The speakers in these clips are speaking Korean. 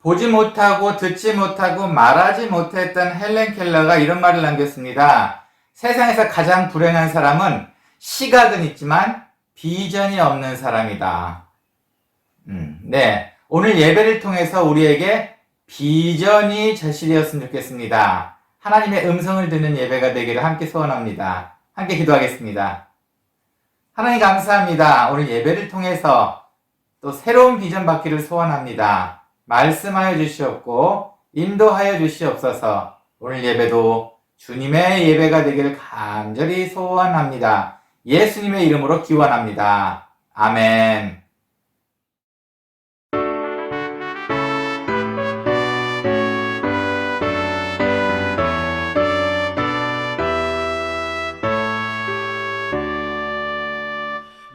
보지 못하고 듣지 못하고 말하지 못했던 헬렌 켈러가 이런 말을 남겼습니다. 세상에서 가장 불행한 사람은 시각은 있지만 비전이 없는 사람이다. 네. 오늘 예배를 통해서 우리에게 비전이 제시되었으면 좋겠습니다. 하나님의 음성을 듣는 예배가 되기를 함께 소원합니다. 함께 기도하겠습니다. 하나님 감사합니다. 오늘 예배를 통해서 또 새로운 비전 받기를 소원합니다. 말씀하여 주시옵고 인도하여 주시옵소서. 오늘 예배도 주님의 예배가 되기를 간절히 소원합니다. 예수님의 이름으로 기원합니다. 아멘.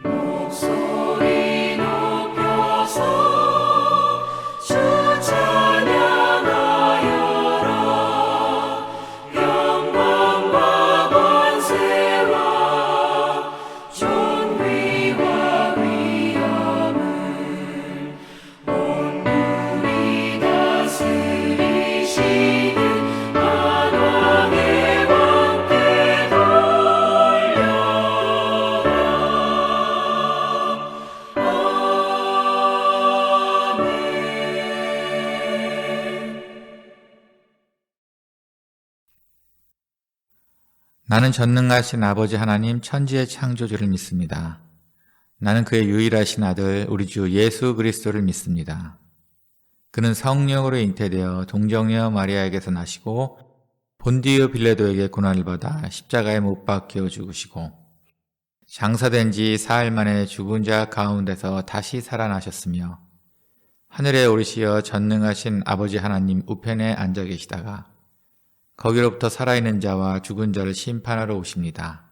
목소리 높여서 주 찬양하여라. 영광과 권세와 존귀와 위엄을 온누리 다스리시는 만왕의 왕께 돌려라. 나는 전능하신 아버지 하나님 천지의 창조주를 믿습니다. 나는 그의 유일하신 아들 우리 주 예수 그리스도를 믿습니다. 그는 성령으로 잉태되어 동정녀 마리아에게서 나시고 본디오 빌라도에게 고난을 받아 십자가에 못 박혀 죽으시고 장사된 지 사흘 만에 죽은 자 가운데서 다시 살아나셨으며 하늘에 오르시어 전능하신 아버지 하나님 우편에 앉아 계시다가 거기로부터 살아있는 자와 죽은 자를 심판하러 오십니다.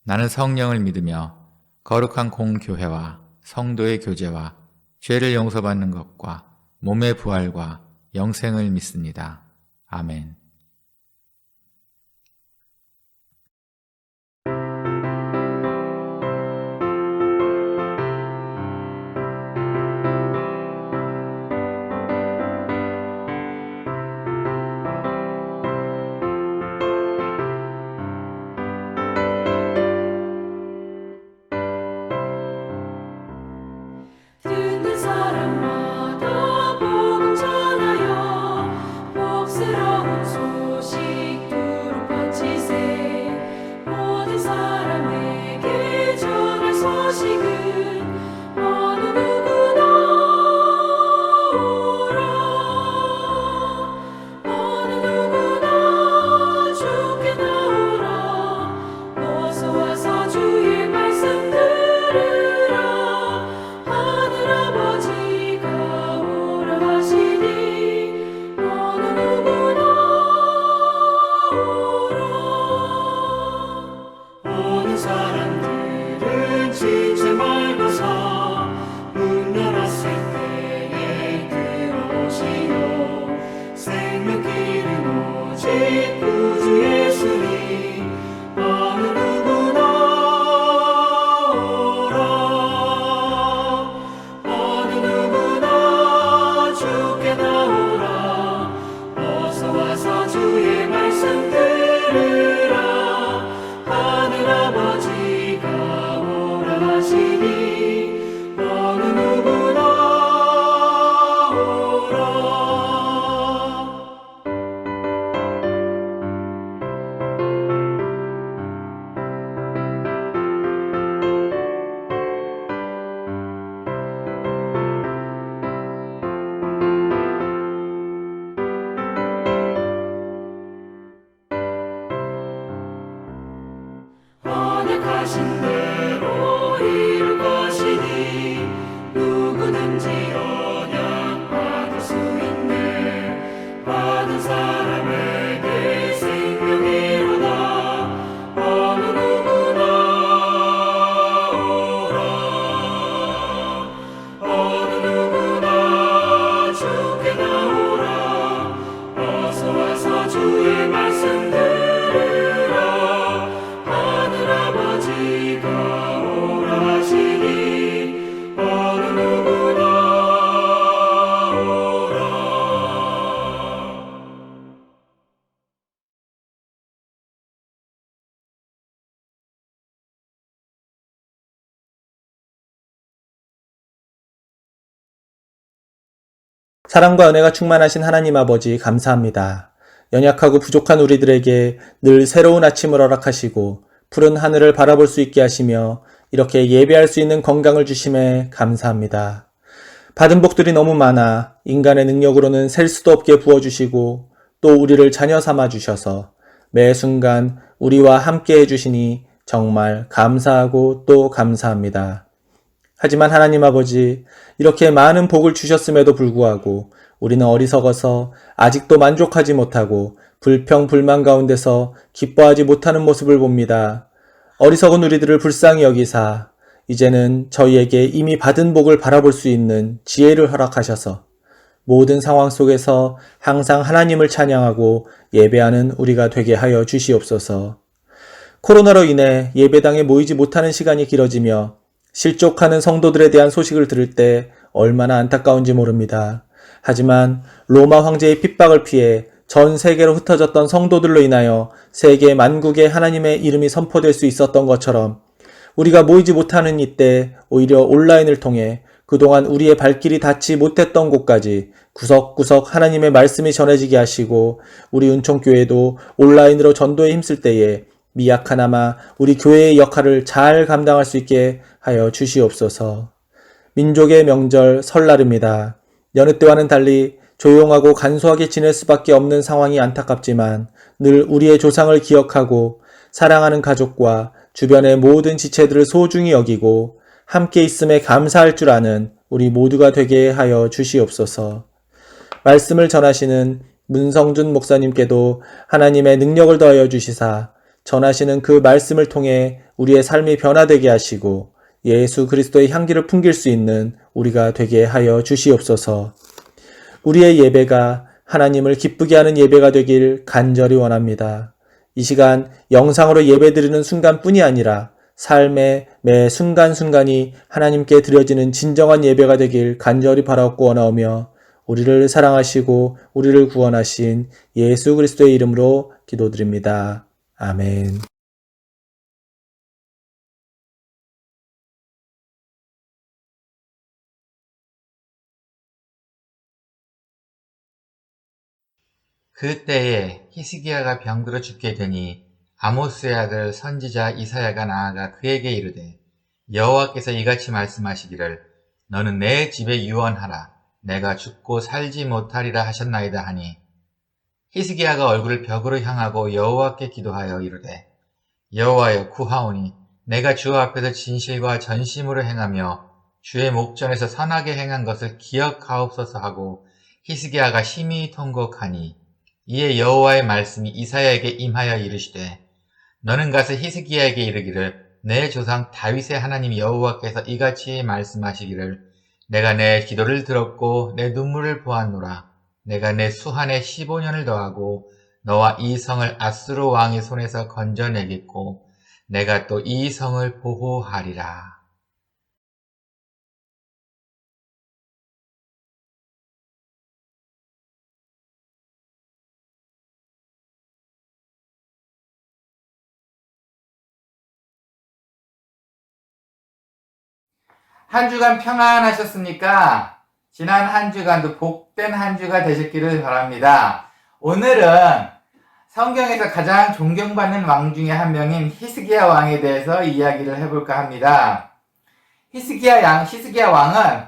나는 성령을 믿으며 거룩한 공교회와 성도의 교제와 죄를 용서받는 것과 몸의 부활과 영생을 믿습니다. 아멘. 듣는 사람마다 복음 전하여 복스러운 소식 두루 퍼지세. 모든 사람에게 전할 소식은 어느 누구나 오라. 어느 누구나 주께 나오라. 어서 와서 주의 말씀 들으라. 하늘아버지가 오라 하시니 어느 누구나 오라. 어느 사람들은 지체 말고서 문 열었을 때에 들어오시오. 생명길은 오직 구주 예수니 어느 누구나 오라. 어느 누구나 주께 나오라. 어서 와서 주의 말씀 들으라. 하늘아버지가 오라 하시니 어느 누구나 오라. 언약하신 대로 이룰 것이 사랑과 은혜가 충만하신 하나님 아버지 감사합니다. 연약하고 부족한 우리들에게 늘 새로운 아침을 허락하시고 푸른 하늘을 바라볼 수 있게 하시며 이렇게 예배할 수 있는 건강을 주심에 감사합니다. 받은 복들이 너무 많아 인간의 능력으로는 셀 수도 없게 부어주시고 또 우리를 자녀 삼아 주셔서 매 순간 우리와 함께 해주시니 정말 감사하고 또 감사합니다. 하지만 하나님 아버지, 이렇게 많은 복을 주셨음에도 불구하고 우리는 어리석어서 아직도 만족하지 못하고 불평불만 가운데서 기뻐하지 못하는 모습을 봅니다. 어리석은 우리들을 불쌍히 여기사 이제는 저희에게 이미 받은 복을 바라볼 수 있는 지혜를 허락하셔서 모든 상황 속에서 항상 하나님을 찬양하고 예배하는 우리가 되게 하여 주시옵소서. 코로나로 인해 예배당에 모이지 못하는 시간이 길어지며 실족하는 성도들에 대한 소식을 들을 때 얼마나 안타까운지 모릅니다. 하지만 로마 황제의 핍박을 피해 전 세계로 흩어졌던 성도들로 인하여 세계 만국에 하나님의 이름이 선포될 수 있었던 것처럼 우리가 모이지 못하는 이때 오히려 온라인을 통해 그동안 우리의 발길이 닿지 못했던 곳까지 구석구석 하나님의 말씀이 전해지게 하시고 우리 은총교회도 온라인으로 전도에 힘쓸 때에 미약하나마 우리 교회의 역할을 잘 감당할 수 있게 하여 주시옵소서. 민족의 명절 설날입니다. 여느 때와는 달리 조용하고 간소하게 지낼 수밖에 없는 상황이 안타깝지만 늘 우리의 조상을 기억하고 사랑하는 가족과 주변의 모든 지체들을 소중히 여기고 함께 있음에 감사할 줄 아는 우리 모두가 되게 하여 주시옵소서. 말씀을 전하시는 문성준 목사님께도 하나님의 능력을 더하여 주시사 전하시는 그 말씀을 통해 우리의 삶이 변화되게 하시고 예수 그리스도의 향기를 풍길 수 있는 우리가 되게 하여 주시옵소서. 우리의 예배가 하나님을 기쁘게 하는 예배가 되길 간절히 원합니다. 이 시간 영상으로 예배드리는 순간뿐이 아니라 삶의 매 순간순간이 하나님께 드려지는 진정한 예배가 되길 간절히 바라옵고 원하오며 우리를 사랑하시고 우리를 구원하신 예수 그리스도의 이름으로 기도드립니다. 아멘. 그때에 히스기야가 병들어 죽게 되니 아모스의 아들 선지자 이사야가 나아가 그에게 이르되 여호와께서 이같이 말씀하시기를 너는 내 집에 유언하라 내가 죽고 살지 못하리라 하셨나이다 하니 히스기야가 얼굴을 벽으로 향하고 여호와께 기도하여 이르되 여호와여 구하오니 내가 주 앞에서 진실과 전심으로 행하며 주의 목전에서 선하게 행한 것을 기억하옵소서 하고 히스기야가 심히 통곡하니 이에 여호와의 말씀이 이사야에게 임하여 이르시되 너는 가서 히스기야에게 이르기를 내 조상 다윗의 하나님 여호와께서 이같이 말씀하시기를 내가 내 기도를 들었고 내 눈물을 보았노라. 내가 내 수한에 15년을 더하고 너와 이 성을 아수르 왕의 손에서 건져내겠고 내가 또 이 성을 보호하리라. 한 주간 평안하셨습니까? 지난 한 주간도 복된 한 주가 되셨기를 바랍니다. 오늘은 성경에서 가장 존경받는 왕 중에 한 명인 히스기야 왕에 대해서 이야기를 해볼까 합니다. 히스기야 왕은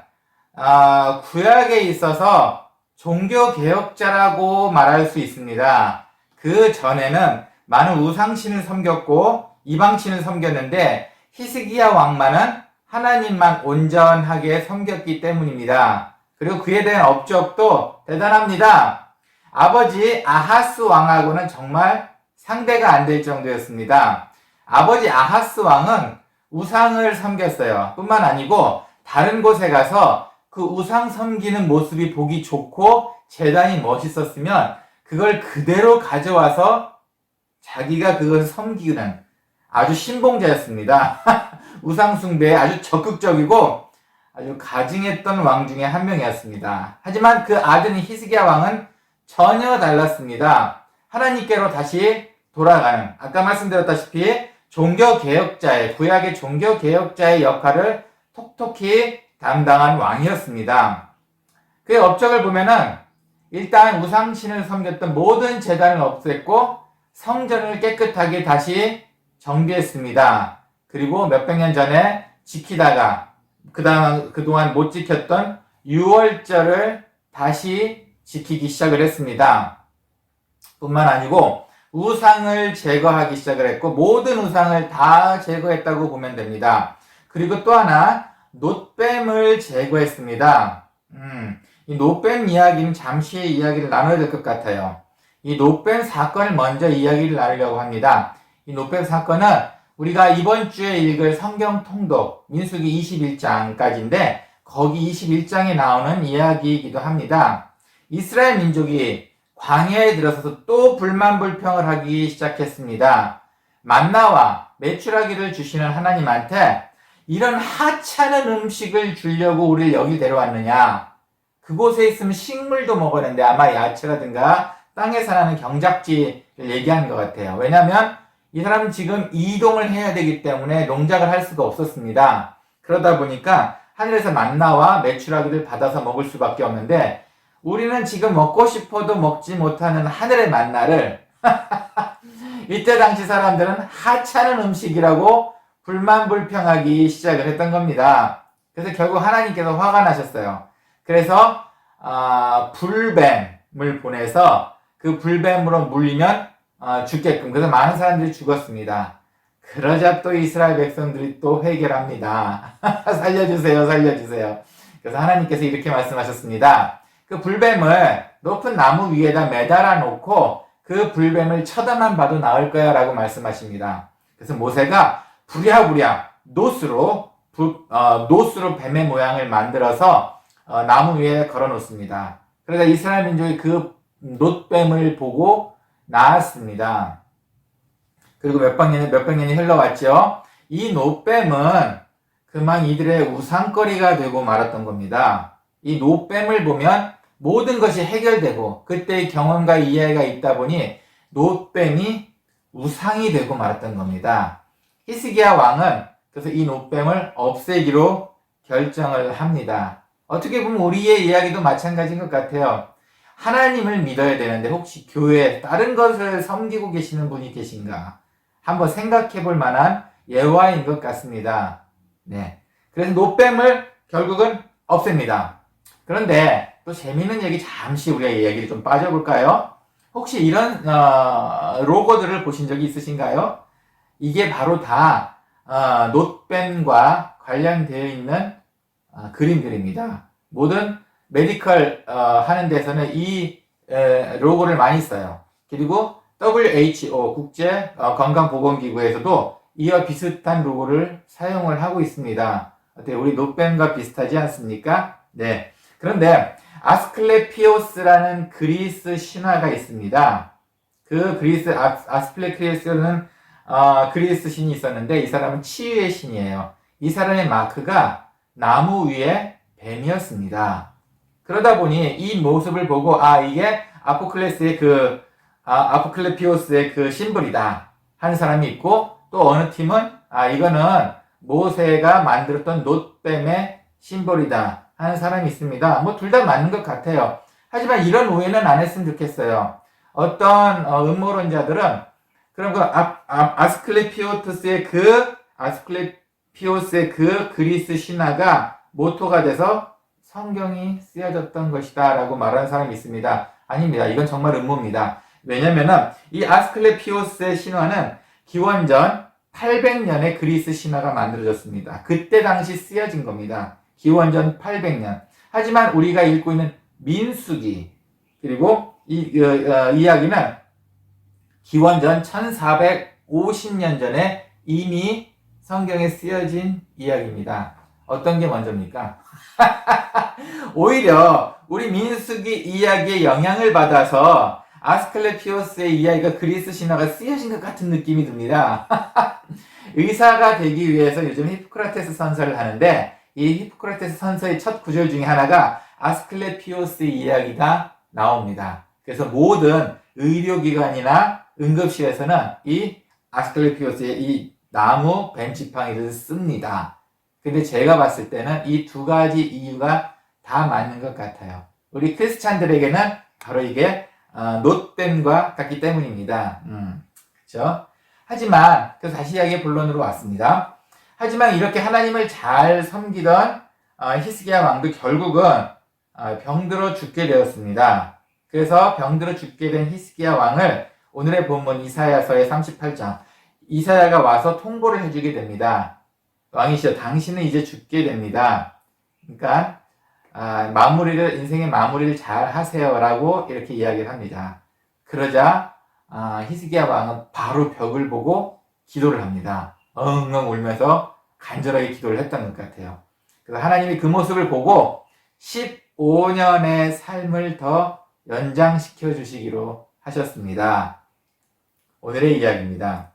구약에 있어서 종교개혁자라고 말할 수 있습니다. 그 전에는 많은 우상신을 섬겼고 이방신을 섬겼는데 히스기야 왕만은 하나님만 온전하게 섬겼기 때문입니다. 그리고 그에 대한 업적도 대단합니다. 아버지 아하스 왕하고는 정말 상대가 안 될 정도였습니다. 아버지 아하스 왕은 우상을 섬겼어요. 뿐만 아니고 다른 곳에 가서 그 우상 섬기는 모습이 보기 좋고 제단이 멋있었으면 그걸 그대로 가져와서 자기가 그것을 섬기는 아주 신봉자였습니다. 우상 숭배에 아주 적극적이고 아주 가증했던 왕 중에 한 명이었습니다. 하지만 그 아들인 히스기야 왕은 전혀 달랐습니다. 하나님께로 다시 돌아가는, 아까 말씀드렸다시피 종교개혁자의, 구약의 종교개혁자의 역할을 톡톡히 담당한 왕이었습니다. 그의 업적을 보면은 일단 우상신을 섬겼던 모든 제단을 없앴고 성전을 깨끗하게 다시 정비했습니다. 그리고 몇백 년 전에 지키다가 그동안 못 지켰던 유월절을 다시 지키기 시작을 했습니다. 뿐만 아니고 우상을 제거하기 시작을 했고 모든 우상을 다 제거했다고 보면 됩니다. 그리고 또 하나 놋뱀을 제거했습니다. 이 놋뱀 이야기는 잠시 이야기를 나눠야 될 것 같아요. 이 놋뱀 사건을 먼저 이야기를 나누려고 합니다. 이 놋뱀 사건은 우리가 이번 주에 읽을 성경 통독 민수기 21장까지인데 거기 21장에 나오는 이야기이기도 합니다. 이스라엘 민족이 광야에 들어서서 또 불만불평을 하기 시작했습니다. 만나와 메추라기를 주시는 하나님한테 이런 하찮은 음식을 주려고 우리를 여기 데려왔느냐. 그곳에 있으면 식물도 먹었는데 아마 야채라든가 땅에서 나는 경작지를 얘기하는 것 같아요. 왜냐하면 이 사람은 지금 이동을 해야 되기 때문에 농작을 할 수가 없었습니다. 그러다 보니까 하늘에서 만나와 메추라기를 받아서 먹을 수밖에 없는데 우리는 지금 먹고 싶어도 먹지 못하는 하늘의 만나를 이때 당시 사람들은 하찮은 음식이라고 불만불평하기 시작을 했던 겁니다. 그래서 결국 하나님께서 화가 나셨어요. 그래서 불뱀을 보내서 그 불뱀으로 물리면 죽게끔. 그래서 많은 사람들이 죽었습니다. 그러자 또 이스라엘 백성들이 또 회개합니다. 살려주세요, 살려주세요. 그래서 하나님께서 이렇게 말씀하셨습니다. 그 불뱀을 높은 나무 위에다 매달아 놓고 그 불뱀을 쳐다만 봐도 나을 거야 라고 말씀하십니다. 그래서 모세가 부랴부랴 놋으로 뱀의 모양을 만들어서 나무 위에 걸어 놓습니다. 그러자 이스라엘 민족이 그 놋뱀을 보고 나았습니다. 그리고 몇백 년이 흘러왔죠. 이 놋뱀은 그만 이들의 우상거리가 되고 말았던 겁니다. 이 놋뱀을 보면 모든 것이 해결되고 그때의 경험과 이해가 있다 보니 놋뱀이 우상이 되고 말았던 겁니다. 히스기야 왕은 그래서 이 놋뱀을 없애기로 결정을 합니다. 어떻게 보면 우리의 이야기도 마찬가지인 것 같아요. 하나님을 믿어야 되는데 혹시 교회에 다른 것을 섬기고 계시는 분이 계신가? 한번 생각해 볼 만한 예화인 것 같습니다. 네. 그래서 놋뱀을 결국은 없앱니다. 그런데 또 재미있는 얘기 잠시 우리가 이야기를 좀 빠져볼까요? 혹시 이런 로고들을 보신 적이 있으신가요? 이게 바로 다 놋뱀과 관련되어 있는 그림들입니다. 모든 메디컬 하는 데서는 이 로고를 많이 써요. 그리고 WHO 국제 건강보건기구에서도 이와 비슷한 로고를 사용을 하고 있습니다. 어때요? 우리 놋뱀과 비슷하지 않습니까? 네. 그런데 아스클레피오스라는 그리스 신화가 있습니다. 그 그리스 아스클레피오스는 그리스 신이 있었는데 이 사람은 치유의 신이에요. 이 사람의 마크가 나무 위에 뱀이었습니다. 그러다 보니 이 모습을 보고 이게 아포클레피오스의 그 심볼이다 하는 사람이 있고 또 어느 팀은 이거는 모세가 만들었던 놋뱀의 심볼이다 하는 사람이 있습니다. 뭐 둘 다 맞는 것 같아요. 하지만 이런 오해는 안 했으면 좋겠어요. 어떤 음모론자들은 그럼 아스클레피오스의 그 그리스 신화가 모토가 돼서 성경이 쓰여졌던 것이다 라고 말하는 사람이 있습니다. 아닙니다. 이건 정말 음모입니다. 왜냐면은 이 아스클레피오스의 신화는 기원전 800년에 그리스 신화가 만들어졌습니다. 그때 당시 쓰여진 겁니다. 기원전 800년. 하지만 우리가 읽고 있는 민수기 그리고 이 이야기는 기원전 1450년 전에 이미 성경에 쓰여진 이야기입니다. 어떤 게 먼저입니까? 오히려 우리 민수기 이야기에 영향을 받아서 아스클레피오스의 이야기가 그리스 신화가 쓰여진 것 같은 느낌이 듭니다. 의사가 되기 위해서 요즘 히포크라테스 선서를 하는데 이 히포크라테스 선서의 첫 구절 중에 하나가 아스클레피오스의 이야기가 나옵니다. 그래서 모든 의료기관이나 응급실에서는 이 아스클레피오스의 이 나무 뱀지팡이를 씁니다. 근데 제가 봤을 때는 이 두 가지 이유가 다 맞는 것 같아요. 우리 크리스찬들에게는 바로 이게 노댐과 같기 때문입니다. 그렇죠? 하지만 그래서 다시 이야기의 본론으로 왔습니다. 하지만 이렇게 하나님을 잘 섬기던 히스기야 왕도 결국은 병들어 죽게 되었습니다. 그래서 병들어 죽게 된 히스기야 왕을 오늘의 본문 이사야서의 38장 이사야가 와서 통보를 해주게 됩니다. 왕이시여 당신은 이제 죽게 됩니다. 그러니까 인생의 마무리를 잘 하세요라고 이렇게 이야기를 합니다. 그러자 히스기야 왕은 바로 벽을 보고 기도를 합니다. 엉엉 울면서 간절하게 기도를 했던 것 같아요. 그래서 하나님이 그 모습을 보고 15년의 삶을 더 연장시켜 주시기로 하셨습니다. 오늘의 이야기입니다.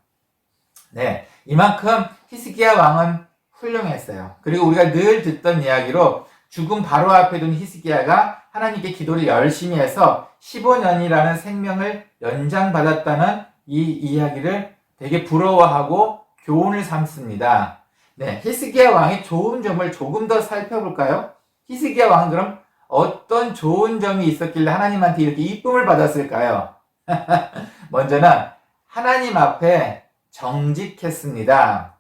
네, 이만큼 히스기야 왕은 훌륭했어요. 그리고 우리가 늘 듣던 이야기로 죽음 바로 앞에 둔 히스기야가 하나님께 기도를 열심히 해서 15년이라는 생명을 연장받았다는 이 이야기를 되게 부러워하고 교훈을 삼습니다. 네, 히스기야 왕의 좋은 점을 조금 더 살펴볼까요? 히스기야 왕은 그럼 어떤 좋은 점이 있었길래 하나님한테 이렇게 이쁨을 받았을까요? 먼저는 하나님 앞에 정직했습니다.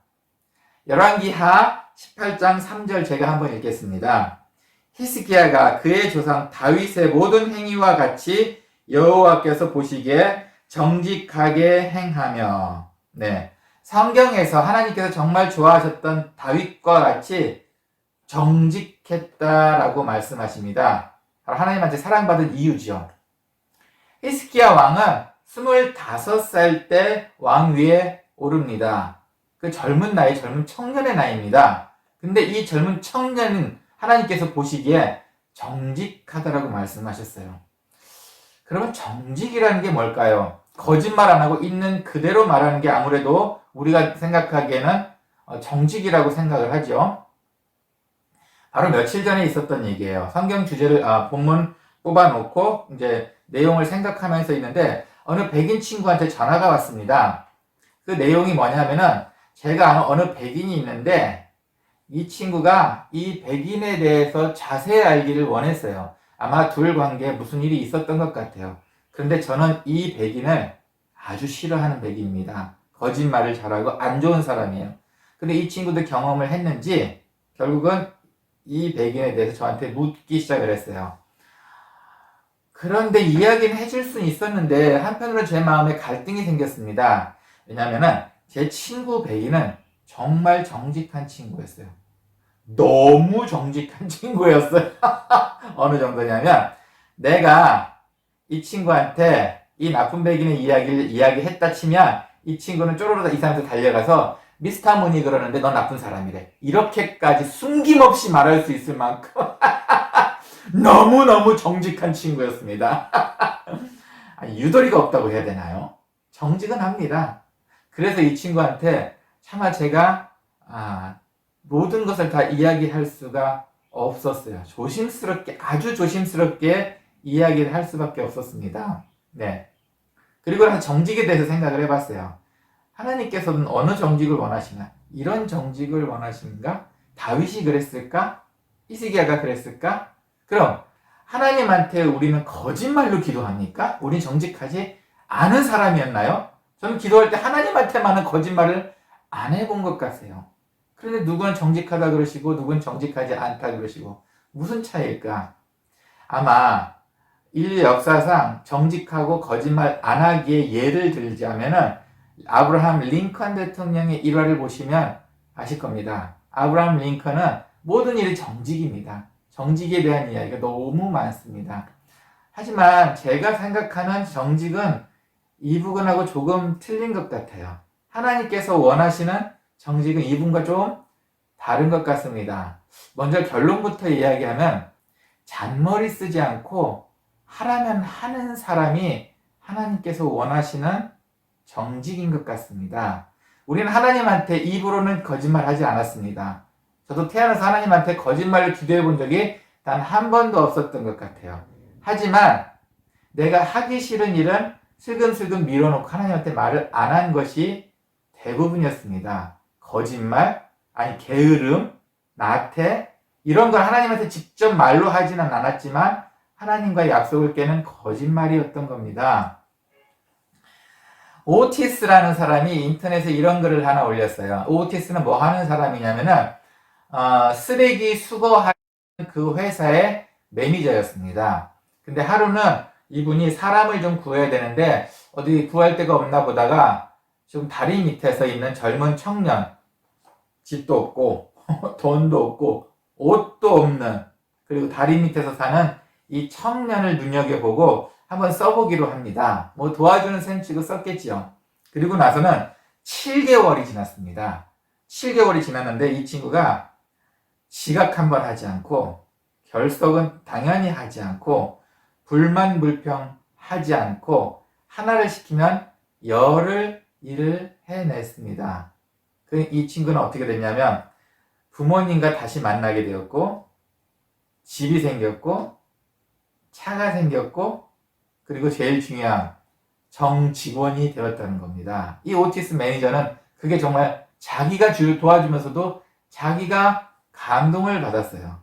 열왕기하 18장 3절 제가 한번 읽겠습니다. 히스기야가 그의 조상 다윗의 모든 행위와 같이 여호와께서 보시기에 정직하게 행하며, 네, 성경에서 하나님께서 정말 좋아하셨던 다윗과 같이 정직했다라고 말씀하십니다. 바로 하나님한테 사랑받은 이유죠. 히스기야 왕은 25살 때 왕위에 오릅니다. 그 젊은 나이, 젊은 청년의 나이입니다. 근데 이 젊은 청년은 하나님께서 보시기에 정직하다라고 말씀하셨어요. 그러면 정직이라는 게 뭘까요? 거짓말 안 하고 있는 그대로 말하는 게 아무래도 우리가 생각하기에는 정직이라고 생각을 하죠. 바로 며칠 전에 있었던 얘기예요. 성경 주제를 본문 뽑아놓고 이제 내용을 생각하면서 있는데 어느 백인 친구한테 전화가 왔습니다. 그 내용이 뭐냐면은 제가 아는 어느 백인이 있는데 이 친구가 이 백인에 대해서 자세히 알기를 원했어요. 아마 둘 관계에 무슨 일이 있었던 것 같아요. 그런데 저는 이 백인을 아주 싫어하는 백인입니다. 거짓말을 잘하고 안 좋은 사람이에요. 근데 이 친구도 경험을 했는지 결국은 이 백인에 대해서 저한테 묻기 시작을 했어요. 그런데 이야기는 해줄 수는 있었는데 한편으로는 제 마음에 갈등이 생겼습니다. 왜냐면은 제 친구 백인은 정말 정직한 친구였어요. 너무 정직한 친구였어요. 어느 정도냐면 내가 이 친구한테 이 나쁜 백인의 이야기를 이야기했다 치면 이 친구는 쪼르르 이 사람한테 달려가서 미스터 문이 그러는데 넌 나쁜 사람이래. 이렇게까지 숨김없이 말할 수 있을 만큼 너무너무 정직한 친구였습니다. 유도리가 없다고 해야 되나요? 정직은 합니다. 그래서 이 친구한테 차마 제가 모든 것을 다 이야기할 수가 없었어요. 조심스럽게, 아주 조심스럽게 이야기를 할 수밖에 없었습니다. 네. 그리고 나서 정직에 대해서 생각을 해봤어요. 하나님께서는 어느 정직을 원하시나? 이런 정직을 원하시는가? 다윗이 그랬을까? 히스기야가 그랬을까? 그럼 하나님한테 우리는 거짓말로 기도합니까? 우린 정직하지 않은 사람이었나요? 저는 기도할 때 하나님한테만은 거짓말을 안 해본 것 같아요. 그런데 누구는 정직하다 그러시고 누구는 정직하지 않다 그러시고 무슨 차이일까? 아마 인류 역사상 정직하고 거짓말 안 하기에 예를 들자면은 아브라함 링컨 대통령의 일화를 보시면 아실 겁니다. 아브라함 링컨은 모든 일이 정직입니다. 정직에 대한 이야기가 너무 많습니다. 하지만 제가 생각하는 정직은 이 부분하고 조금 틀린 것 같아요. 하나님께서 원하시는 정직은 이분과 좀 다른 것 같습니다. 먼저 결론부터 이야기하면 잔머리 쓰지 않고 하라면 하는 사람이 하나님께서 원하시는 정직인 것 같습니다. 우리는 하나님한테 입으로는 거짓말하지 않았습니다. 저도 태어나서 하나님한테 거짓말을 기도해 본 적이 단 한 번도 없었던 것 같아요. 하지만 내가 하기 싫은 일은 슬금슬금 밀어놓고 하나님한테 말을 안 한 것이 대부분이었습니다. 거짓말, 아니 게으름, 나태 이런 걸 하나님한테 직접 말로 하지는 않았지만 하나님과의 약속을 깨는 거짓말이었던 겁니다. 오티스라는 사람이 인터넷에 이런 글을 하나 올렸어요. 오티스는 뭐 하는 사람이냐면은 쓰레기 수거하는 그 회사의 매니저였습니다. 근데 하루는 이분이 사람을 좀 구해야 되는데 어디 구할 데가 없나 보다가 좀 다리 밑에서 있는 젊은 청년, 집도 없고 돈도 없고 옷도 없는, 그리고 다리 밑에서 사는 이 청년을 눈여겨보고 한번 써보기로 합니다. 뭐 도와주는 셈 치고 썼겠지요. 그리고 나서는 7개월이 지났습니다. 7개월이 지났는데 이 친구가 지각 한번 하지 않고, 결석은 당연히 하지 않고, 불만 불평 하지 않고, 하나를 시키면 열을 일을 해냈습니다. 이 친구는 어떻게 됐냐면 부모님과 다시 만나게 되었고, 집이 생겼고, 차가 생겼고, 그리고 제일 중요한 정직원이 되었다는 겁니다. 이 오티스 매니저는 그게 정말 자기가 도와주면서도 자기가 감동을 받았어요.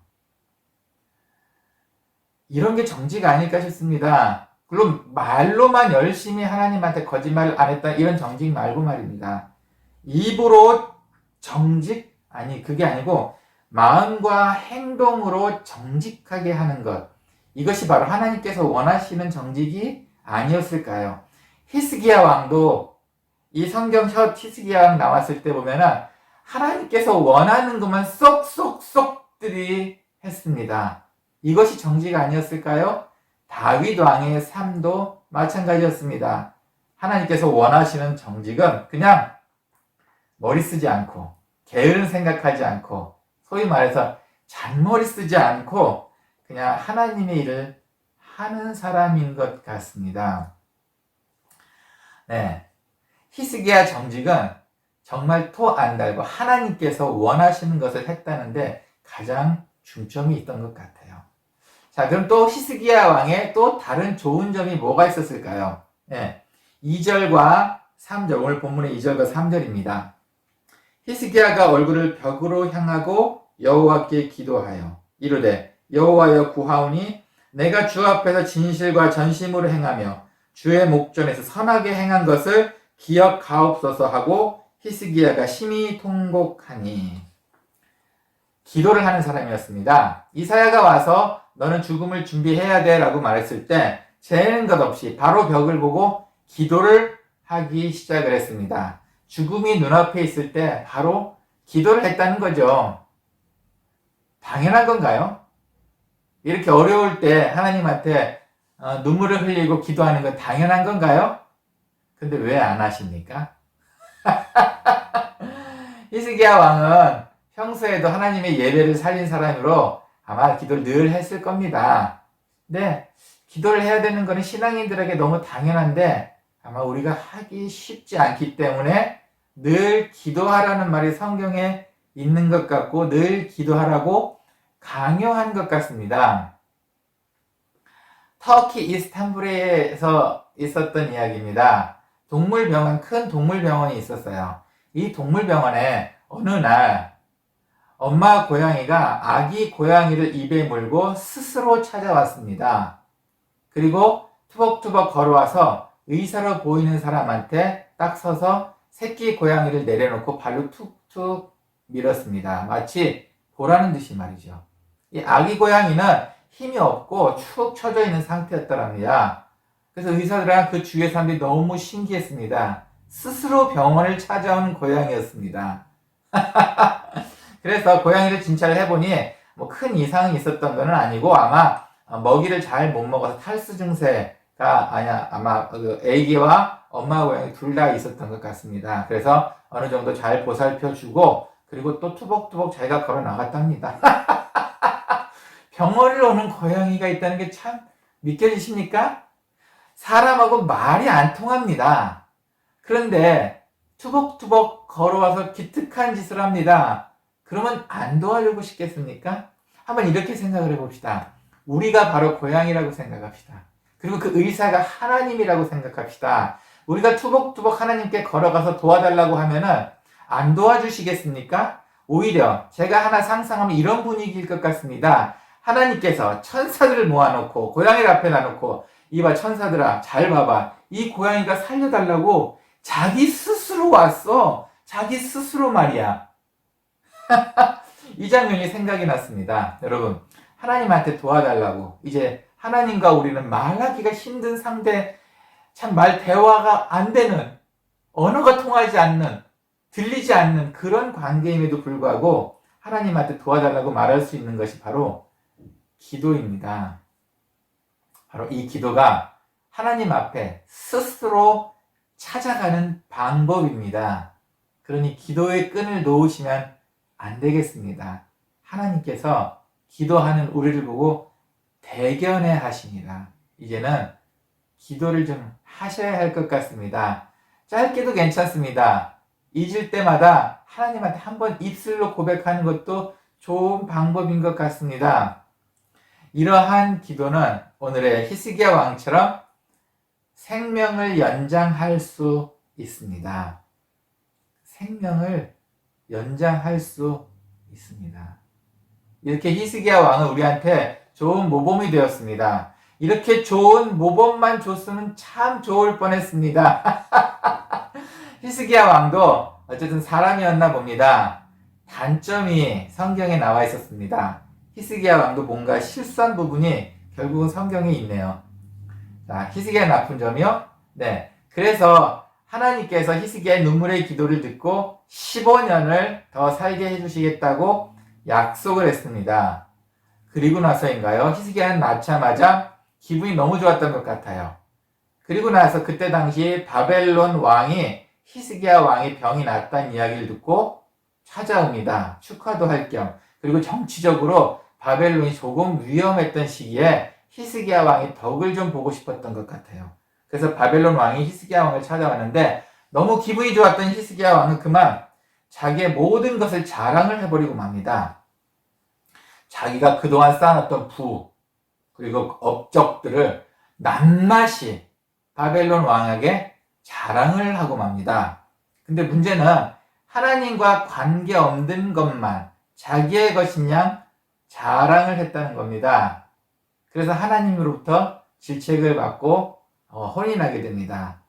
이런 게 정직 아닐까 싶습니다. 물론 말로만 열심히 하나님한테 거짓말을 안 했다, 이런 정직 말고 말입니다. 입으로 정직? 아니, 그게 아니고 마음과 행동으로 정직하게 하는 것, 이것이 바로 하나님께서 원하시는 정직이 아니었을까요? 히스기야 왕도, 이 성경 첫 히스기야 왕 나왔을 때 보면은 하나님께서 원하는 것만 쏙쏙쏙들이 했습니다. 이것이 정직 아니었을까요? 다윗 왕의 삶도 마찬가지였습니다. 하나님께서 원하시는 정직은 그냥 머리 쓰지 않고, 게으른 생각하지 않고, 소위 말해서 잔머리 쓰지 않고 그냥 하나님의 일을 하는 사람인 것 같습니다. 네, 히스기야 정직은 정말 토 안 달고 하나님께서 원하시는 것을 했다는데 가장 중점이 있던 것 같아요. 자, 그럼 또 히스기야 왕의 또 다른 좋은 점이 뭐가 있었을까요? 네, 2절과 3절, 오늘 본문의 2절과 3절입니다. 히스기야가 얼굴을 벽으로 향하고 여호와께 기도하여 이르되, 여호와여 구하오니 내가 주 앞에서 진실과 전심으로 행하며 주의 목전에서 선하게 행한 것을 기억하옵소서 하고 히스기야가 심히 통곡하니. 기도를 하는 사람이었습니다. 이사야가 와서 너는 죽음을 준비해야 돼 라고 말했을 때 재는 것 없이 바로 벽을 보고 기도를 하기 시작을 했습니다. 죽음이 눈앞에 있을 때 바로 기도를 했다는 거죠. 당연한 건가요? 이렇게 어려울 때 하나님한테 눈물을 흘리고 기도하는 건 당연한 건가요? 근데 왜 안 하십니까? 히스기야 왕은 평소에도 하나님의 예배를 살린 사람으로 아마 기도를 늘 했을 겁니다. 근데 기도를 해야 되는 것은 신앙인들에게 너무 당연한데 아마 우리가 하기 쉽지 않기 때문에 늘 기도하라는 말이 성경에 있는 것 같고 늘 기도하라고 강요한 것 같습니다. 터키 이스탄불에서 있었던 이야기입니다. 동물병원, 큰 동물병원이 있었어요. 이 동물병원에 어느 날 엄마 고양이가 아기 고양이를 입에 물고 스스로 찾아왔습니다. 그리고 투벅투벅 걸어와서 의사로 보이는 사람한테 딱 서서 새끼 고양이를 내려놓고 발로 툭툭 밀었습니다. 마치 보라는 듯이 말이죠. 이 아기 고양이는 힘이 없고 축 처져 있는 상태였더랍니다. 그래서 의사들은 그 주위의 사람들이 너무 신기했습니다. 스스로 병원을 찾아온 고양이였습니다. 그래서 고양이를 진찰을 해보니 뭐 큰 이상이 있었던 건 아니고 아마 먹이를 잘 못 먹어서 탈수 증세가 아마 그 아기와 엄마 고양이 둘 다 있었던 것 같습니다. 그래서 어느 정도 잘 보살펴주고 그리고 또 투벅투벅 자기가 걸어 나갔답니다. 병원을 오는 고양이가 있다는 게 참 믿겨지십니까? 사람하고 말이 안 통합니다. 그런데 투벅투벅 걸어와서 기특한 짓을 합니다. 그러면 안 도와주고 싶겠습니까? 한번 이렇게 생각을 해봅시다. 우리가 바로 고양이라고 생각합시다. 그리고 그 의사가 하나님이라고 생각합시다. 우리가 투벅투벅 하나님께 걸어가서 도와달라고 하면은 안 도와주시겠습니까? 오히려 제가 하나 상상하면 이런 분위기일 것 같습니다. 하나님께서 천사들을 모아놓고 고양이를 앞에 놔놓고 이봐 천사들아 잘 봐봐 이 고양이가 살려달라고 자기 스스로 왔어. 자기 스스로 말이야. 이 장면이 생각이 났습니다. 여러분 하나님한테 도와달라고 이제 하나님과 우리는 말하기가 힘든 상대 참 말 대화가 안 되는 언어가 통하지 않는 들리지 않는 그런 관계임에도 불구하고 하나님한테 도와달라고 말할 수 있는 것이 바로 기도입니다. 바로 이 기도가 하나님 앞에 스스로 찾아가는 방법입니다. 그러니 기도의 끈을 놓으시면 안 되겠습니다. 하나님께서 기도하는 우리를 보고 대견해 하십니다. 이제는 기도를 좀 하셔야 할 것 같습니다. 짧게도 괜찮습니다. 잊을 때마다 하나님한테 한번 입술로 고백하는 것도 좋은 방법인 것 같습니다. 이러한 기도는 오늘의 히스기야 왕처럼 생명을 연장할 수 있습니다. 생명을 연장할 수 있습니다. 이렇게 히스기야 왕은 우리한테 좋은 모범이 되었습니다. 이렇게 좋은 모범만 줬으면 참 좋을 뻔했습니다. 히스기야 왕도 어쨌든 사람이었나 봅니다. 단점이 성경에 나와 있었습니다. 히스기야 왕도 뭔가 실수한 부분이 결국은 성경에 있네요. 자, 히스기야의 나쁜 점이요? 네. 그래서 하나님께서 히스기야의 눈물의 기도를 듣고 15년을 더 살게 해주시겠다고 약속을 했습니다. 그리고 나서인가요? 히스기야는 낳자마자 기분이 너무 좋았던 것 같아요. 그리고 나서 그때 당시 바벨론 왕이 히스기야 왕의 병이 낫다는 이야기를 듣고 찾아옵니다. 축하도 할 겸. 그리고 정치적으로 바벨론이 조금 위험했던 시기에 히스기야 왕의 덕을 좀 보고 싶었던 것 같아요. 그래서 바벨론 왕이 히스기야 왕을 찾아왔는데 너무 기분이 좋았던 히스기야 왕은 그만 자기의 모든 것을 자랑을 해버리고 맙니다. 자기가 그동안 쌓아놨던 부 그리고 업적들을 낱낱이 바벨론 왕에게 자랑을 하고 맙니다. 근데 문제는 하나님과 관계없는 것만 자기의 것인 양 자랑을 했다는 겁니다. 그래서 하나님으로부터 질책을 받고 혼인하게 됩니다.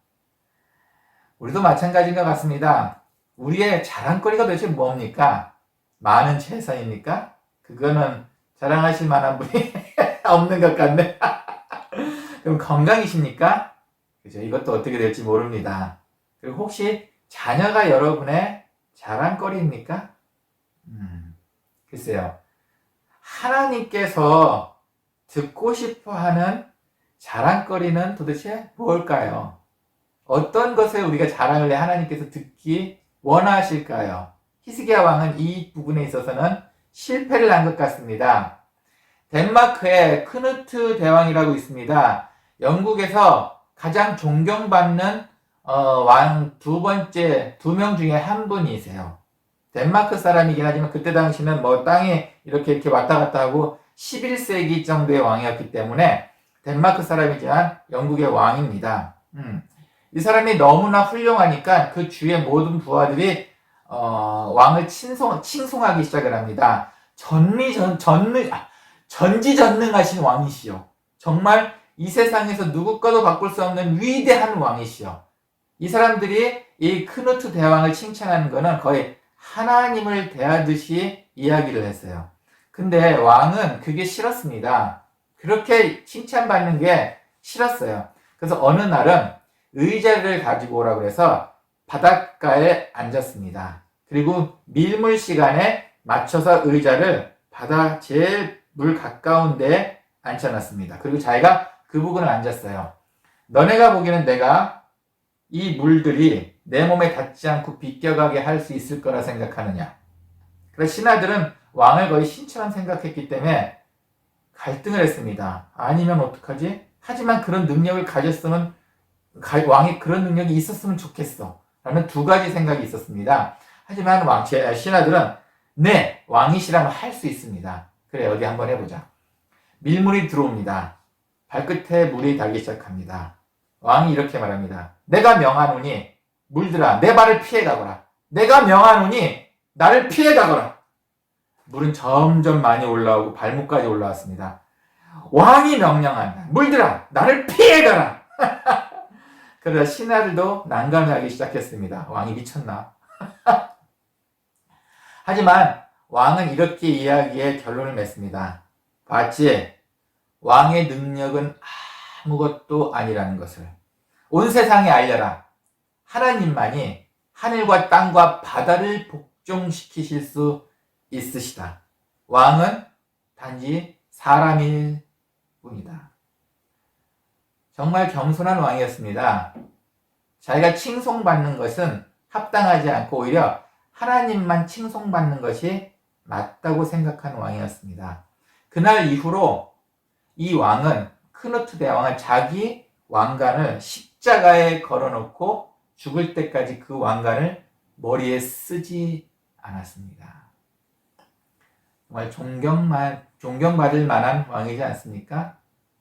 우리도 마찬가지인 것 같습니다. 우리의 자랑거리가 도대체 뭡니까? 많은 재산입니까? 그거는 자랑하실 만한 분이 없는 것 같네. 그럼 건강이십니까? 그죠? 이것도 어떻게 될지 모릅니다. 그리고 혹시 자녀가 여러분의 자랑거리입니까? 글쎄요. 하나님께서 듣고 싶어 하는 자랑거리는 도대체 뭘까요? 어떤 것에 우리가 자랑을 해 하나님께서 듣기 원하실까요? 히스기야 왕은 이 부분에 있어서는 실패를 한 것 같습니다. 덴마크에 크누트 대왕이라고 있습니다. 영국에서 가장 존경받는 왕 두 명 중에 한 분이세요. 덴마크 사람이긴 하지만 그때 당시는 뭐 땅에 이렇게 왔다 갔다 하고 11세기 정도의 왕이었기 때문에 덴마크 사람이지만 영국의 왕입니다. 이 사람이 너무나 훌륭하니까 그 주의 모든 부하들이 왕을 칭송하기 시작을 합니다. 전지전능하신 왕이시여. 정말 이 세상에서 누구과도 바꿀 수 없는 위대한 왕이시여. 이 사람들이 이 크누트 대왕을 칭찬하는 것은 거의 하나님을 대하듯이 이야기를 했어요. 근데 왕은 그게 싫었습니다. 그렇게 칭찬받는 게 싫었어요. 그래서 어느 날은 의자를 가지고 오라고 해서 바닷가에 앉았습니다. 그리고 밀물 시간에 맞춰서 의자를 바다 제일 물 가까운 데에 앉혀놨습니다. 그리고 자기가 그 부근에 앉았어요. 너네가 보기에는 내가 이 물들이 내 몸에 닿지 않고 비껴가게 할 수 있을 거라 생각하느냐? 그래서 신하들은 왕을 거의 신처럼 생각했기 때문에 갈등을 했습니다. 아니면 어떡하지? 하지만 그런 능력을 가졌으면 왕이 그런 능력이 있었으면 좋겠어 라는 두 가지 생각이 있었습니다. 하지만 신하들은 네, 왕이시라면 할 수 있습니다. 그래, 어디 한번 해보자. 밀물이 들어옵니다. 발끝에 물이 닿기 시작합니다. 왕이 이렇게 말합니다. 내가 명하노니 물들아 내 발을 피해 가거라. 내가 명하노니 나를 피해 가거라. 물은 점점 많이 올라오고 발목까지 올라왔습니다. 왕이 명령한다. 물들아, 나를 피해가라. 그러다 신하들도 난감해하기 시작했습니다. 왕이 미쳤나? 하지만 왕은 이렇게 이야기에 결론을 맺습니다. 봤지? 왕의 능력은 아무것도 아니라는 것을. 온 세상에 알려라. 하나님만이 하늘과 땅과 바다를 복종시키실 수 있으시다. 왕은 단지 사람일 뿐이다. 정말 겸손한 왕이었습니다. 자기가 칭송받는 것은 합당하지 않고 오히려 하나님만 칭송받는 것이 맞다고 생각하는 왕이었습니다. 그날 이후로 이 왕은, 크누트 대왕은 자기 왕관을 십자가에 걸어놓고 죽을 때까지 그 왕관을 머리에 쓰지 않았습니다. 정말 존경받을 만한 왕이지 않습니까?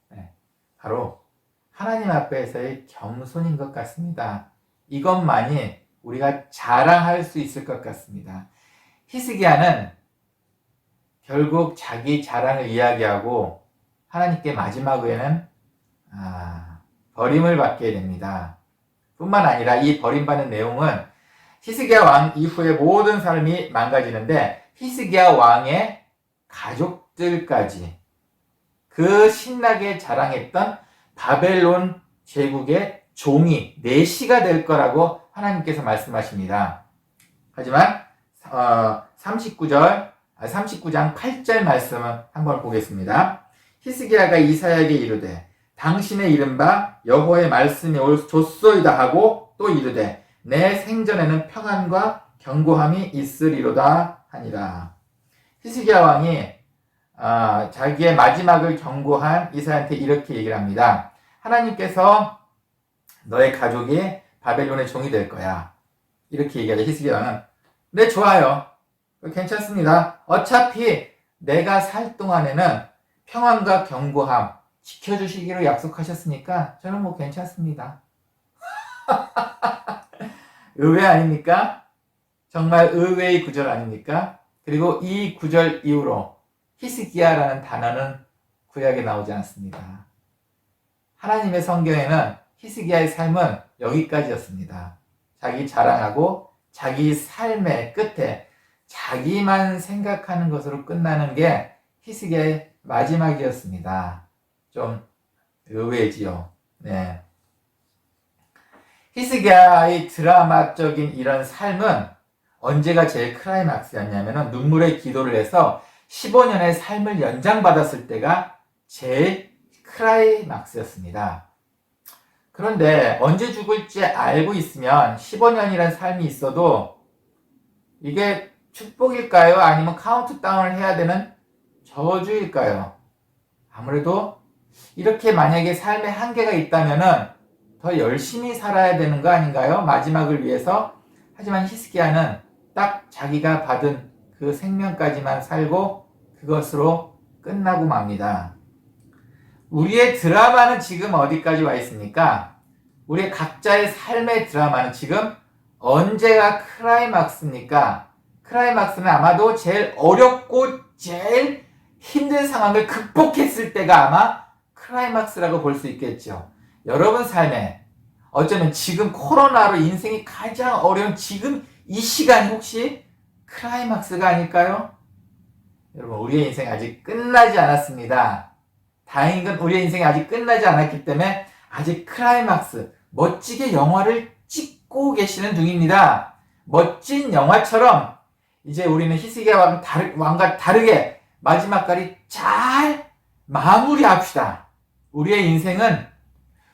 네, 바로 하나님 앞에서의 겸손인 것 같습니다. 이것만이 우리가 자랑할 수 있을 것 같습니다. 히스기야는 결국 자기 자랑을 이야기하고 하나님께 마지막에는 버림을 받게 됩니다. 뿐만 아니라 이 버림받는 내용은 히스기야 왕 이후의 모든 삶이 망가지는데 히스기야 왕의 가족들까지 그 신나게 자랑했던 바벨론 제국의 종이 내시가 될 거라고 하나님께서 말씀하십니다. 하지만 39장 8절 말씀을 한번 보겠습니다. 히스기야가 이사야에게 이르되 당신의 이른바 여호와의 말씀이 좋소이다 하고 또 이르되 내 생전에는 평안과 견고함이 있으리로다 하니라. 히스기야 왕이 자기의 마지막을 경고한 이사야한테 이렇게 얘기를 합니다. 하나님께서 너의 가족이 바벨론의 종이 될 거야. 이렇게 얘기하자. 히스기야 왕은 네, 좋아요. 괜찮습니다. 어차피 내가 살 동안에는 평안과 견고함 지켜주시기로 약속하셨으니까 저는 뭐 괜찮습니다. 의외 아닙니까? 정말 의외의 구절 아닙니까? 그리고 이 구절 이후로 히스기야라는 단어는 구약에 나오지 않습니다. 하나님의 성경에는 히스기야의 삶은 여기까지였습니다. 자기 자랑하고 자기 삶의 끝에 자기만 생각하는 것으로 끝나는 게 히스기야의 마지막이었습니다. 좀 의외지요. 네. 히스기야의 드라마적인 이런 삶은 언제가 제일 클라이막스였냐면은 눈물의 기도를 해서 15년의 삶을 연장받았을 때가 제일 클라이막스였습니다. 그런데 언제 죽을지 알고 있으면 15년이라는 삶이 있어도 이게 축복일까요? 아니면 카운트다운을 해야 되는 저주일까요? 아무래도 이렇게 만약에 삶에 한계가 있다면은 더 열심히 살아야 되는 거 아닌가요? 마지막을 위해서. 하지만 히스기야는 딱 자기가 받은 그 생명까지만 살고 그것으로 끝나고 맙니다. 우리의 드라마는 지금 어디까지 와 있습니까? 우리의 각자의 삶의 드라마는 지금 언제가 클라이막스입니까? 클라이막스는 아마도 제일 어렵고 제일 힘든 상황을 극복했을 때가 아마 클라이막스라고 볼 수 있겠죠. 여러분 삶에 어쩌면 지금 코로나로 인생이 가장 어려운 지금 이 시간이 혹시 클라이막스가 아닐까요? 여러분, 우리의 인생이 아직 끝나지 않았습니다. 다행인 건 우리의 인생이 아직 끝나지 않았기 때문에 아직 클라이막스, 멋지게 영화를 찍고 계시는 중입니다. 멋진 영화처럼 이제 우리는 히스기야 왕과 다르게 마지막까지 잘 마무리합시다. 우리의 인생은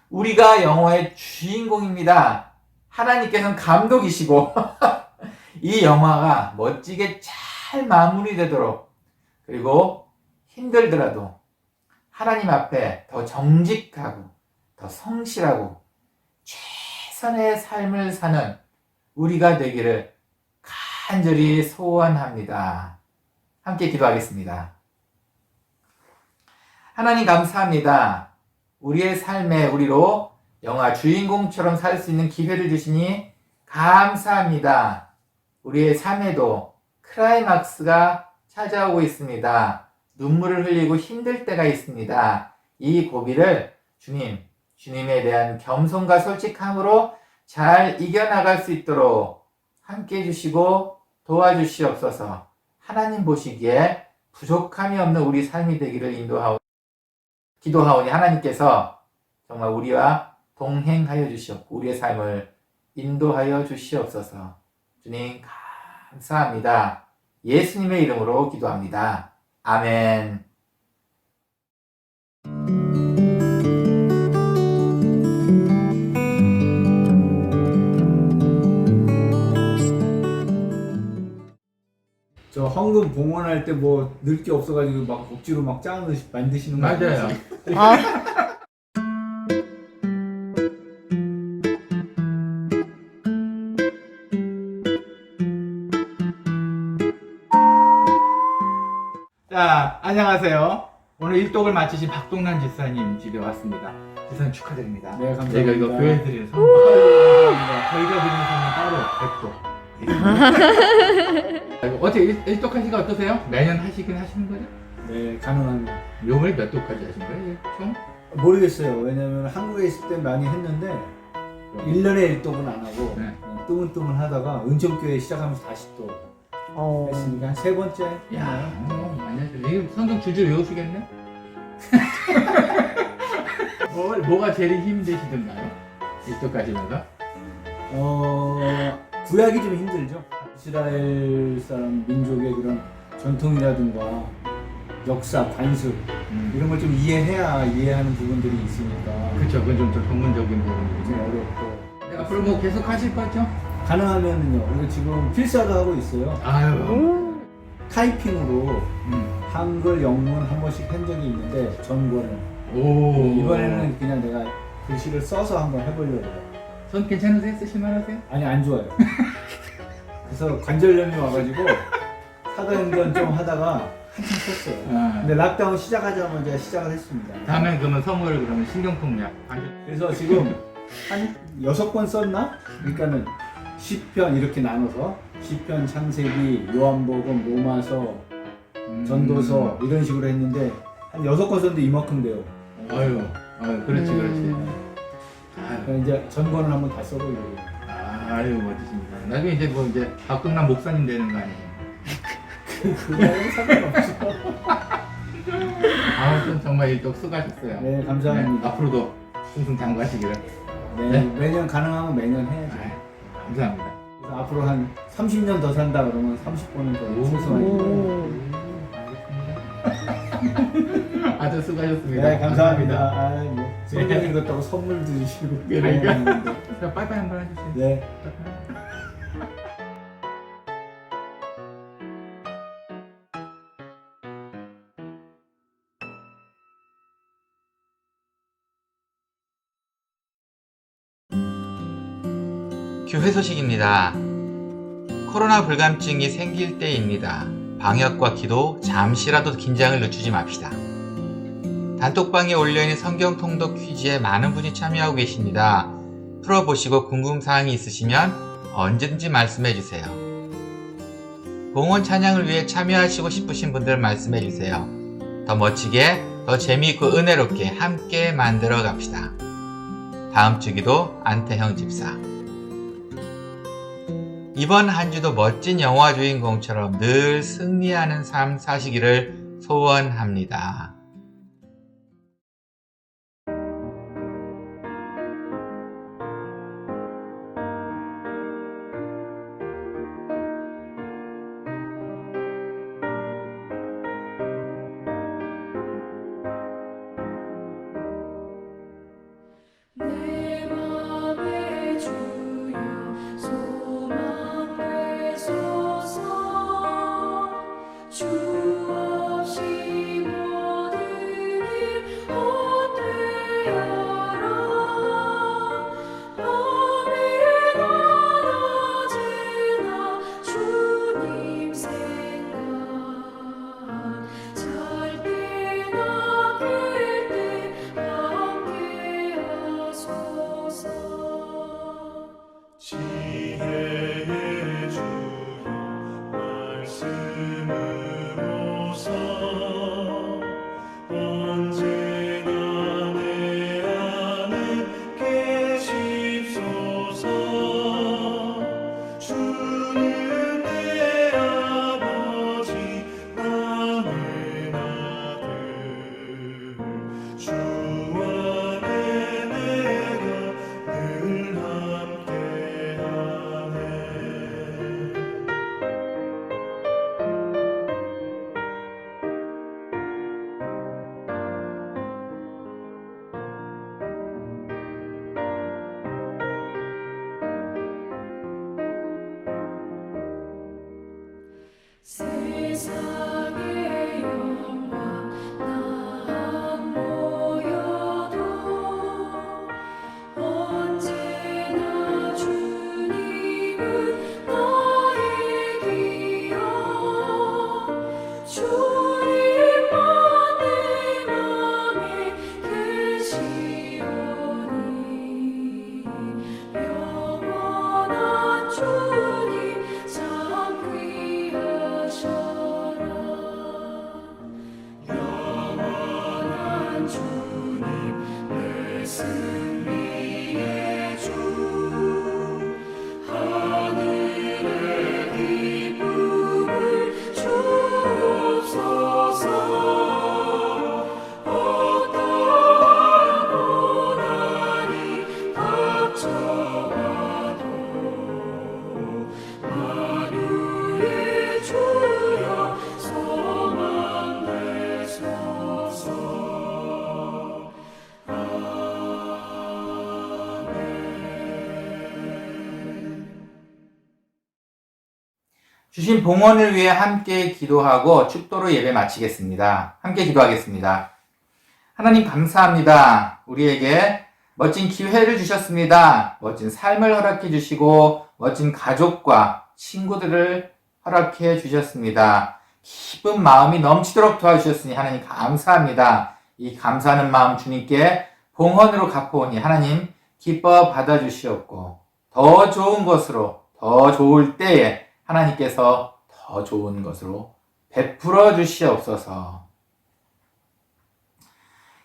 우리가 영화의 주인공입니다. 하나님께서는 감독이시고 이 영화가 멋지게 잘 마무리되도록, 그리고 힘들더라도 하나님 앞에 더 정직하고 더 성실하고 최선의 삶을 사는 우리가 되기를 간절히 소원합니다. 함께 기도하겠습니다. 하나님 감사합니다. 우리의 삶에 우리로 영화 주인공처럼 살 수 있는 기회를 주시니 감사합니다. 우리의 삶에도 클라이막스가 찾아오고 있습니다. 눈물을 흘리고 힘들 때가 있습니다. 이 고비를 주님에 대한 겸손과 솔직함으로 잘 이겨나갈 수 있도록 함께 해주시고 도와주시옵소서. 하나님 보시기에 부족함이 없는 우리 삶이 되기를 기도하오니 하나님께서 정말 우리와 동행하여 주시옵고 우리의 삶을 인도하여 주시옵소서. 주님 감사합니다. 예수님의 이름으로 기도합니다. 아멘. 저 헌금 봉헌할 때 뭐 넣을 게 없어가지고 막 억지로 막 만드시는 거 맞아요. 자, 안녕하세요. 오늘 일독을 마치신 박동란 집사님 집에 왔습니다. 집사님 축하드립니다. 네, 감사합니다. 저희가 이거 교회 드리는 선물. 저희가 드리는 선물 따로 100독. 어떻게 일독하시니까 어떠세요? 매년 하시긴 하시는 거죠? 네, 가능합니다. 요번에 몇 독까지 하신 거예요? 총? 모르겠어요. 왜냐면 한국에 있을 때 많이 했는데 1년에 일독은 안 하고 네. 뜨문뜨문 하다가 은총교회 시작하면서 다시 또 했으니까 한 3번째 야, 했나요? 많이 하셨네. 이거 성경 줄줄 외우시겠네? 뭐가 제일 힘드시던가요? 일독하시면서? 구약이 좀 힘들죠. 이스라엘 사람 민족의 그런 전통이라든가 역사, 관습 이런 걸 좀 이해하는 부분들이 있으니까 그렇죠. 그건 좀 전문적인 부분이죠. 좀 어렵고 앞으로 뭐 계속 하실 거죠? 가능하면요. 이거 지금 필사도 하고 있어요. 아유. 타이핑으로 한글, 영문 한 번씩 한 적이 있는데 전권을 오. 이번에는 그냥 내가 글씨를 써서 한번 해보려고 해요. 손 괜찮으세요? 쓰실만하세요? 아니 안 좋아요. 그래서 관절염이 와가지고 사도행전 좀 하다가 한참 썼어요. 근데 락다운 시작하자마자 시작을 했습니다. 다음엔 그러면 성을 그러면 신경통약. 그래서 지금 한 6번 썼나? 그러니까는 시편 이렇게 나눠서 시편, 창세기, 요한복음, 로마서, 전도서 이런 식으로 했는데 한 6권 썼는데 이만큼 돼요. 아유, 그렇지. 그러니까 이제 전권을 한번 다 써보려고. 아유, 멋지십니다. 나중에 이제 뭐 이제 박동남 목사님 되는 거 아니에요? 그거는 상관없죠. 아무튼 정말 일독 수고하셨어요. 네, 감사합니다. 네, 앞으로도 승승장구하시기를. 네, 네. 매년 가능하면 매년 해야죠. 아유, 감사합니다. 그래서 앞으로 한 30년 더 산다 그러면 30번은 더 충성하니까. 아주 수고하셨습니다. 네, 감사합니다. 뭐 성경 읽었다고 선물도 주시고. 그러니까. 자, 빠이빠이 한번 해주세요. 네. 교회 소식입니다. 코로나 불감증이 생길 때입니다. 방역과 기도, 잠시라도 긴장을 늦추지 맙시다. 단톡방에 올려있는 성경 통독 퀴즈에 많은 분이 참여하고 계십니다. 풀어보시고 궁금사항이 있으시면 언제든지 말씀해주세요. 봉헌 찬양을 위해 참여하시고 싶으신 분들 말씀해주세요. 더 멋지게, 더 재미있고 은혜롭게 함께 만들어 갑시다. 다음 주 기도 안태형 집사. 이번 한 주도 멋진 영화 주인공처럼 늘 승리하는 삶 사시기를 소원합니다. 내 맘에 주여 소망 되소서 주 없이 모두 주신 봉헌을 위해 함께 기도하고 축도로 예배 마치겠습니다. 함께 기도하겠습니다. 하나님 감사합니다. 우리에게 멋진 기회를 주셨습니다. 멋진 삶을 허락해 주시고 멋진 가족과 친구들을 허락해 주셨습니다. 기쁜 마음이 넘치도록 도와주셨으니 하나님 감사합니다. 이 감사하는 마음 주님께 봉헌으로 갚아오니 하나님 기뻐 받아주시옵고 더 좋은 것으로 더 좋을 때에 하나님께서 더 좋은 것으로 베풀어 주시옵소서.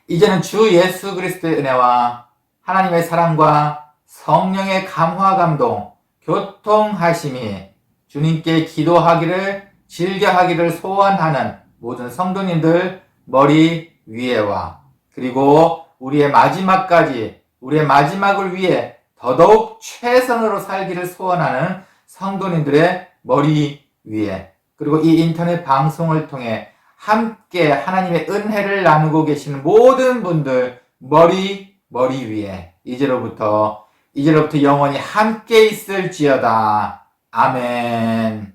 이제는 주 예수 그리스도의 은혜와 하나님의 사랑과 성령의 감화 감동, 교통하심이 주님께 기도하기를 즐겨하기를 소원하는 모든 성도님들 머리 위에와 그리고 우리의 마지막을 위해 더더욱 최선으로 살기를 소원하는 성도님들의 머리 위에 그리고 이 인터넷 방송을 통해 함께 하나님의 은혜를 나누고 계시는 모든 분들 머리 위에 이제로부터 영원히 함께 있을지어다. 아멘.